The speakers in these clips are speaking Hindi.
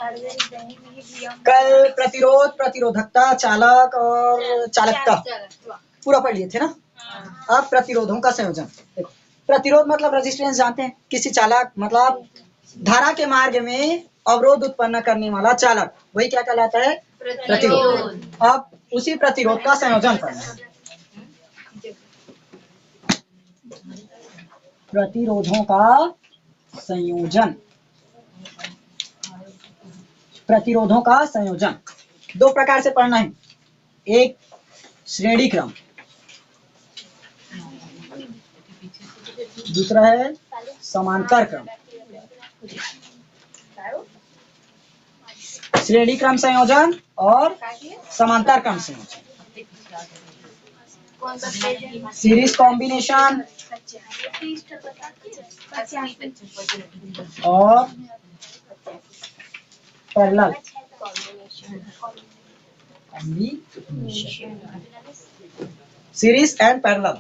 कल प्रतिरोध, प्रतिरोधकता, चालक और चालकता पूरा पढ़ लिए थे ना। अब प्रतिरोधों का संयोजन देखो। प्रतिरोध मतलब रेजिस्टेंस जानते हैं, किसी चालक मतलब धारा के मार्ग में अवरोध उत्पन्न करने वाला चालक, वही क्या कहलाता है? प्रतिरोध। अब उसी प्रतिरोध का संयोजन करना है। प्रतिरोधों का संयोजन, प्रतिरोधों का संयोजन दो प्रकार से पढ़ना है। एक श्रेणी क्रम, दूसरा है समांतर क्रम। श्रेणी क्रम संयोजन और समांतर क्रम संयोजन। सीरीज कॉम्बिनेशन और पैरेलल सीरीज एंड पैरेलल।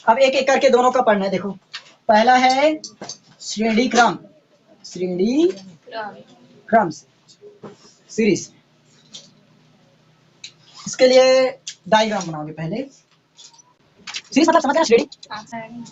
अब एक एक करके दोनों का पढ़ना है। देखो पहला है श्रेणी क्रम, श्रेणी क्रम सीरीज। इसके लिए डायग्राम बनाओगे पहले। सीरीज मतलब समझ रहे हैं, श्रेणी।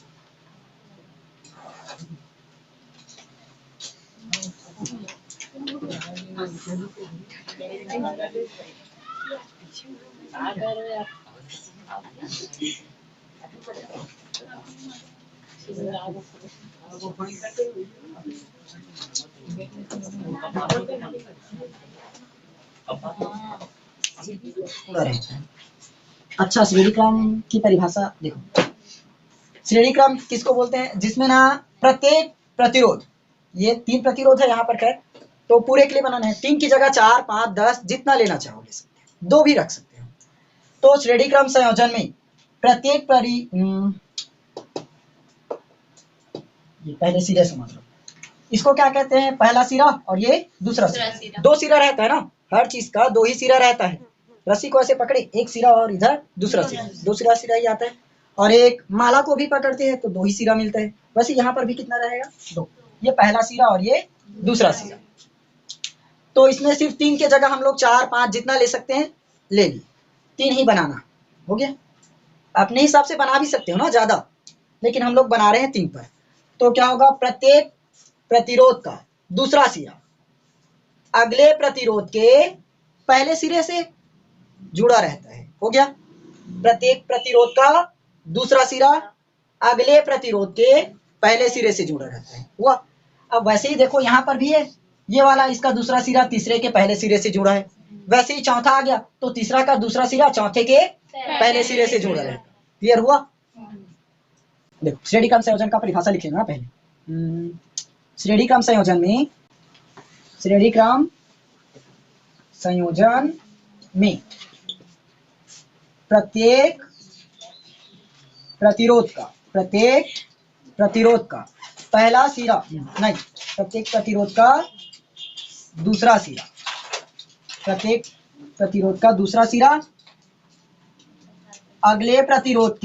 अच्छा, श्रेणी क्रम की परिभाषा देखो। श्रेणी क्रम किसको बोलते हैं? जिसमें ना प्रत्येक प्रतिरोध, ये 3 प्रतिरोध है यहाँ पर खैर, तो पूरे के लिए बनाना है। 3 की जगह 4, 5, 10 जितना लेना चाहो ले सकते हैं, 2 भी रख सकते हो। तो श्रेणी क्रम संयोजन में प्रत्येक ये पहले सिरे समझ लो। इसको क्या कहते हैं? पहला सिरा और ये दूसरा सिरा। 2 सिरा रहता है ना, हर चीज का 2 ही सिरा रहता है। रस्सी को ऐसे पकड़े, एक सिरा और इधर दूसरा सिरा, दूसरा सिरा ही आता है। और एक माला को भी पकड़ते हैं तो 2 ही सिरा मिलता है। वैसे यहाँ पर भी कितना रहेगा? 2। ये पहला सिरा और ये दूसरा सिरा। तो इसमें सिर्फ 3 के जगह हम लोग 4, 5 जितना ले सकते हैं ले लिए। 3 ही बनाना हो गया। अपने हिसाब से बना भी सकते हो ना ज्यादा, लेकिन हम लोग बना रहे हैं 3 पर। तो क्या होगा? प्रत्येक प्रतिरोध का दूसरा सिरा अगले प्रतिरोध के पहले सिरे से जुड़ा रहता है। हो गया। प्रत्येक प्रतिरोध का दूसरा सिरा अगले प्रतिरोध के पहले सिरे से जुड़ा रहता है। हुआ। अब वैसे ही देखो यहाँ पर भी है, ये वाला इसका दूसरा सिरा तीसरे के पहले सिरे से जुड़ा है। वैसे ही चौथा आ गया तो तीसरा का दूसरा सिरा चौथे के पहले सिरे से जुड़ा है। क्लियर हुआ? देखो श्रेणी क्रम संयोजन का परिभाषा लिख लेना पहले। श्रेणी क्रम संयोजन में, श्रेणी क्रम संयोजन में प्रत्येक प्रतिरोध का पहला सिरा नहीं, प्रत्येक प्रतिरोध का दूसरा सिरा, प्रत्येक प्रतिरोध का दूसरा सिरा अगले प्रतिरोध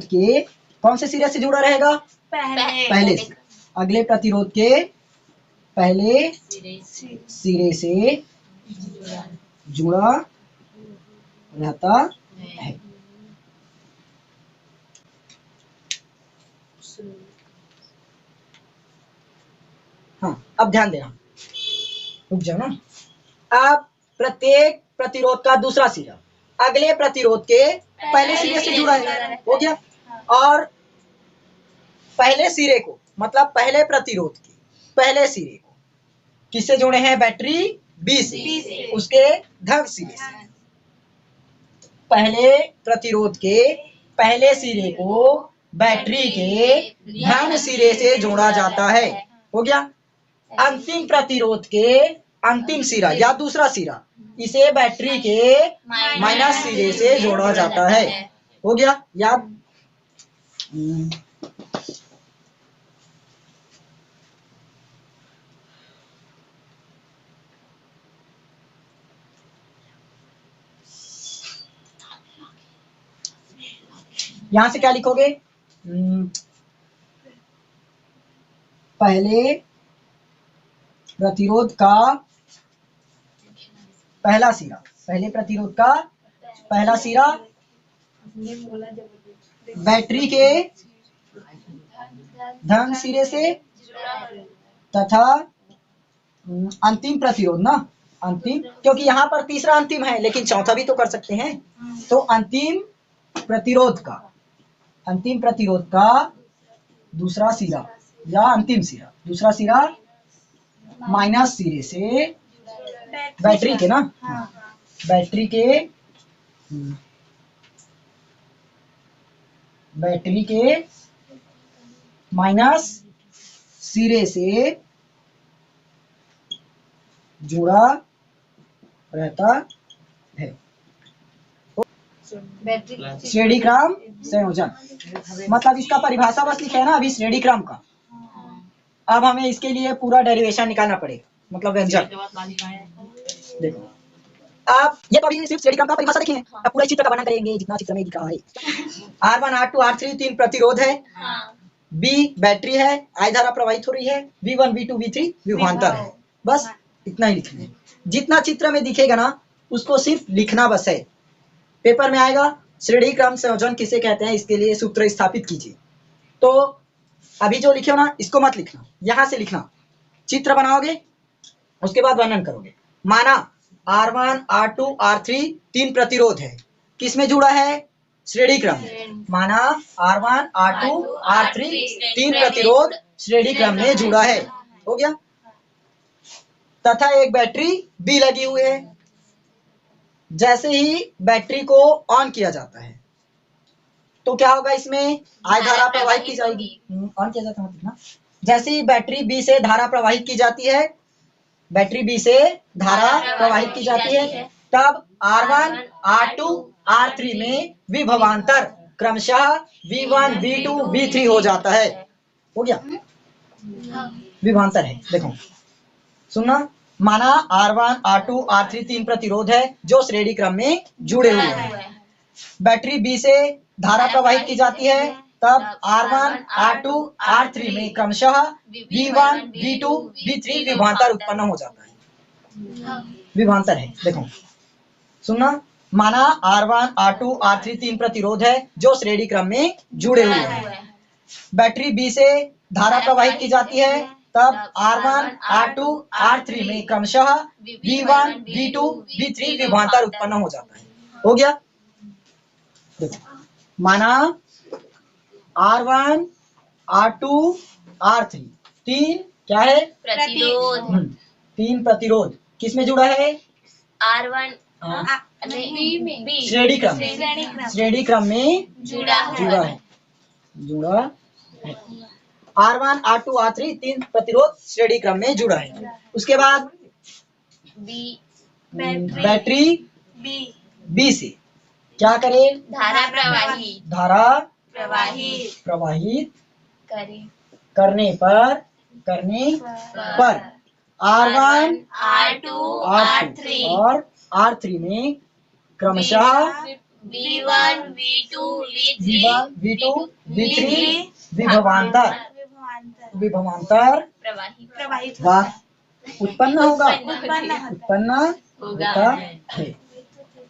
के कौन से सिरे से जुड़ा रहेगा? पहले से। अगले प्रतिरोध के पहले सिरे से जुड़ा रहता है। हाँ, अब ध्यान देना, रुक जाओ ना। अब प्रत्येक प्रतिरोध का दूसरा सिरा अगले प्रतिरोध के पहले सिरे से जुड़ा है। हो गया। और पहले सिरे को मतलब पहले प्रतिरोध के पहले सिरे को किससे जुड़े हैं? बैटरी बी से, उसके धन सिरे से। पहले प्रतिरोध के पहले सिरे को बैटरी के धन सिरे से जोड़ा जाता है। हो गया। अंतिम प्रतिरोध के अंतिम सिरा या दूसरा सिरा इसे बैटरी के माइनस सिरे से जोड़ा जाता है। हो गया याद? यहां से क्या लिखोगे? पहले प्रतिरोध का पहला सिरा, पहले प्रतिरोध का पहला सिरा बैटरी के धन सिरे से तथा अंतिम प्रतिरोध ना, अंतिम, क्योंकि यहाँ पर तीसरा अंतिम है लेकिन चौथा भी तो कर सकते हैं, तो अंतिम प्रतिरोध का दूसरा सिरा या अंतिम सिरा, दूसरा सिरा माइनस सिरे से बैटरी के ना, बैटरी के माइनस सिरे से जुड़ा रहता है। श्रेणी क्रम संयोजन, मतलब इसका परिभाषा बस लिखे है ना अभी श्रेणी क्रम का। अब हमें इसके लिए पूरा डेरिवेशन निकालना पड़ेगा, मतलब व्यंजक। देखो आप ये तो अभी सिर्फ श्रेणी क्रम का परिभाषा देखें, अब पूरा चित्र का वर्णन करेंगे जितना चित्र में दिखा है। R1 R2 R3 तीन प्रतिरोध है, B बैटरी है, I धारा प्रवाहित हो रही है, V1 V2 V3 विभवांतर है। बस इतना ही लिखना है। जितना चित्र में दिखेगा ना उसको सिर्फ लिखना बस है। पेपर में आएगा श्रेणी क्रम संयोजन किसे कहते हैं, इसके लिए सूत्र स्थापित कीजिए। तो अभी जो लिखे हो ना इसको मत लिखना, यहां से लिखना, चित्र बनाओगे उसके बाद वर्णन करोगे। माना R1 R2 R3 तीन प्रतिरोध है, किसमें जुड़ा है, श्रेणी क्रम। माना R1 R2 R3 तीन प्रतिरोध श्रेणी क्रम में जुड़ा है, हो गया। तथा एक बैटरी B लगी हुई है। जैसे ही बैटरी को ऑन किया जाता है तो क्या होगा, इसमें I धारा प्रवाहित की जाएगी। ऑन किया जाता है मतलब ना, जैसे ही बैटरी B से धारा प्रवाहित की जाती है, बैटरी B से धारा प्रवाहित की जाती है, तब R1 R2 R3 में विभवांतर क्रमशः V1 V2 V3 हो जाता है। हो गया, विभवांतर है। देखो सुनना, माना R1 R2 R3 तीन प्रतिरोध है जो श्रेणी क्रम में जुड़े हुए हैं। बैटरी B से धारा प्रवाहित की जाती है, तब R1 R2 R3 में क्रमशः V1 V2 V3 विभवांतर उत्पन्न हो जाता है। विभवांतर है। देखो सुनना, माना R1 R2 R3 तीन प्रतिरोध है जो श्रेणी क्रम में जुड़े हुए हैं। बैटरी B से धारा प्रवाहित की जाती है, तब R1 R2 R3 में क्रमशः V1 V2 V3 विभवांतर उत्पन्न हो जाता है। हो गया। देखो माना R1 R2 R3 तीन क्या है, प्रतिरोध। तीन प्रतिरोध किसमें जुड़ा है, R1 श्रेणी क्रम में जुड़ा है। R1 R2 R3 तीन प्रतिरोध श्रेणी क्रम में जुड़ा है। उसके बाद बैटरी B से क्या करे, धारा प्रवाहित करने पर R1 R2 R3 और R3 में क्रमशः V1 V2 V2 V3 विभवांतर प्रवाहित वाह उत्पन्न होता है।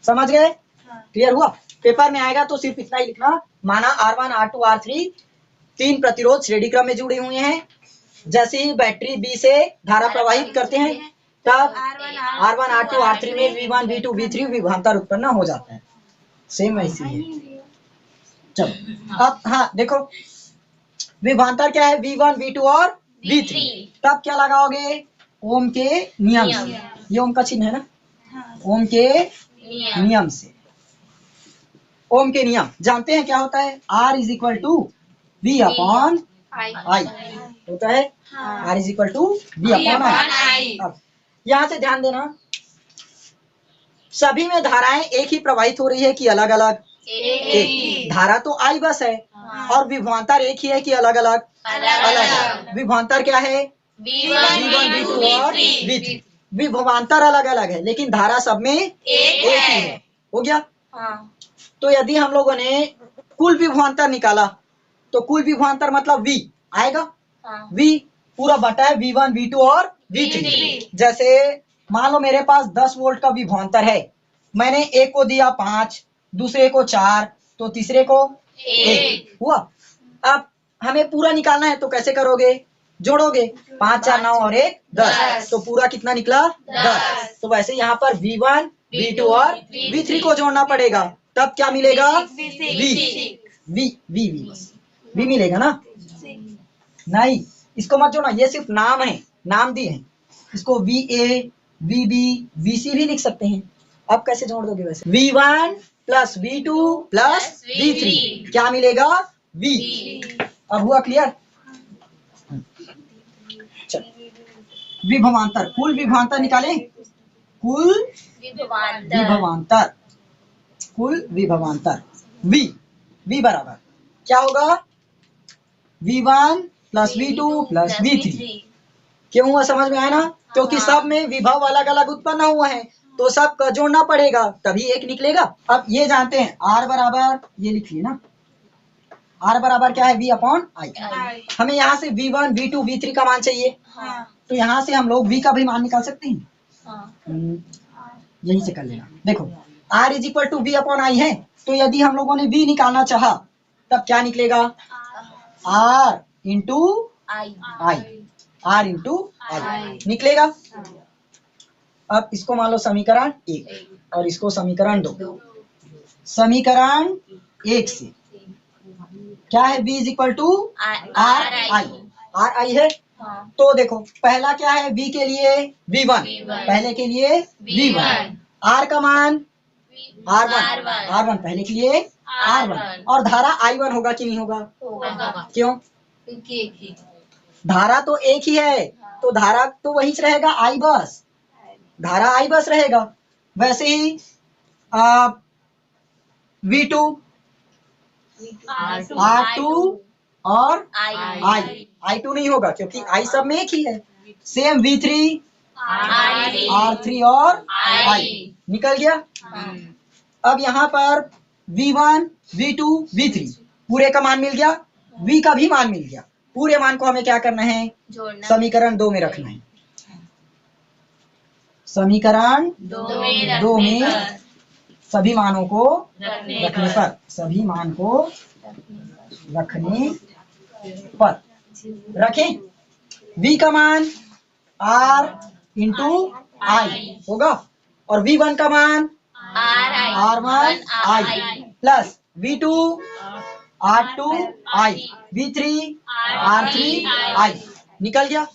समझ गए, क्लियर हुआ। पेपर में आएगा तो सिर्फ इतना ही लिखना, माना R1 R2 R3 तीन प्रतिरोध श्रेणी क्रम में जुड़े हुए हैं। जैसे ही बैटरी B से धारा प्रवाहित करते हैं, तब R1 R2 R3 में V1 V2 V3 विभवांतर उत्पन्न हो जाता है। सेम ऐसी है। चलो अब हाँ देखो, विभवांतर क्या है, V1 V2 और V3। तब क्या लगाओगे, ओम के नियम से। ये ओम का चिन्ह है ना, ओम के नियम से। ओम के नियम जानते हैं क्या होता है, R is equal to V upon I होता है। R is equal to V upon I। अब यहाँ से ध्यान देना, सभी में धाराएं एक ही प्रवाहित हो रही है कि अलग अलग, एक धारा तो I बस है, और विभवांतर एक ही है कि अलग अलग। विभवांतर क्या है, V1 V2 और V3। विभवांतर अलग अलग है लेकिन धारा सब में एक ही है। हो गया। तो यदि हम लोगों ने कुल विभवांतर निकाला तो कुल विभवांतर मतलब V आएगा। V पूरा बटा है V1 V2 और V3। जैसे मान लो मेरे पास 10 वोल्ट का विभवांतर है, मैंने एक को दिया 5, दूसरे को 4, तो तीसरे को 1 हुआ। अब हमें पूरा निकालना है तो कैसे करोगे, जोड़ोगे, 5 4 9 और 1 10, तो पूरा कितना निकला 10। तो वैसे यहाँ पर V1 V2 और V3 को जोड़ना पड़ेगा, तब क्या मिलेगा V मिलेगा ना। नहीं, इसको मत जोड़ना, ये सिर्फ नाम है, नाम दिए हैं, इसको VA VB VC भी लिख सकते हैं। अब कैसे जोड़ दोगे वैसे, V1 plus V2 plus V3 क्या मिलेगा V। अब हुआ क्लियर। चल विभवांतर, कुल विभवांतर निकालें, कुल विभवांतर, कुल विभवांतर V बराबर क्या होगा, V1 plus V2 plus V3। क्यों हुआ समझ में आया ना, क्योंकि सब में विभव अलग अलग उत्पन्न हुआ है तो सब का जोड़ना पड़ेगा तभी एक निकलेगा। अब ये जानते हैं R बराबर, ये लिखिए ना, R बराबर क्या है V अपॉन I। हमें यहाँ से V1 V2 V3 का मान चाहिए, तो यहाँ से हम लोग V का भी मान निकाल सकते हैं। यहीं से कर लेना। देखो R is equal to V upon I है, तो यदि हम लोगों ने V निकालना चाहा तब क्या निकलेगा, R into I, R into I निकलेगा। अब इसको मान लो समीकरण 1 और इसको समीकरण 2। समीकरण 1 से क्या है, V is equal to R I है। तो देखो पहला क्या है, V के लिए V1, पहले के लिए V1, R का मान R1 पहले के लिए R1, और धारा I1 होगा कि नहीं होगा, क्यों, धारा तो एक ही है तो धारा तो वही रहेगा I बस, धारा I बस रहेगा। वैसे ही V2 R2 और I2 नहीं होगा क्योंकि I सब में एक ही है। सेम V3 R3 और I निकल गया। अब यहाँ पर V1 V2 V3 पूरे का मान मिल गया, V का भी मान मिल गया, पूरे मान को हमें क्या करना है, समीकरण 2 में रखना है। समीकरण 2 में सभी मानों को रखने पर, सभी मान को रखने पर रखें, V का मान R इंटू I होगा और V1 का मान R1 I plus V2 R2 I V3 R3 I निकल गया।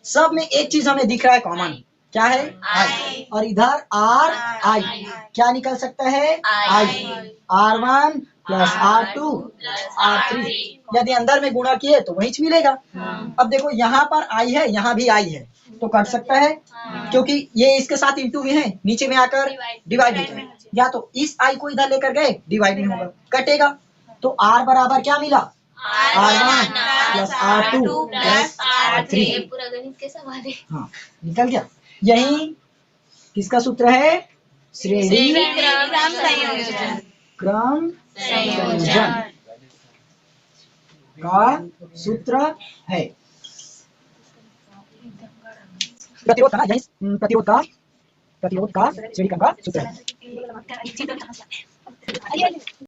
सब में एक चीज हमें दिख रहा है कॉमन, क्या है I, और इधर R I क्या निकल सकता है I, R1 plus R2 R3, यदि अंदर में गुणा किए तो वही मिलेगा। अब देखो यहाँ पर I है, यहाँ भी I है तो कट सकता है क्योंकि ये इसके साथ इंटू भी है, नीचे में आकर डिवाइड हो जाए, या तो इस I को इधर लेकर गए डिवाइड नहीं होगा, कटेगा। तो R बराबर क्या मिला, R1 plus R2 plus R3। पूरा गणित के सवाल है। हाँ निकल गया। यही किसका सूत्र है, श्रेणी क्रम संयोजन का सूत्र है। प्रतिरोध का, यही प्रतिरोध का श्रेणी क्रम का सूत्र है।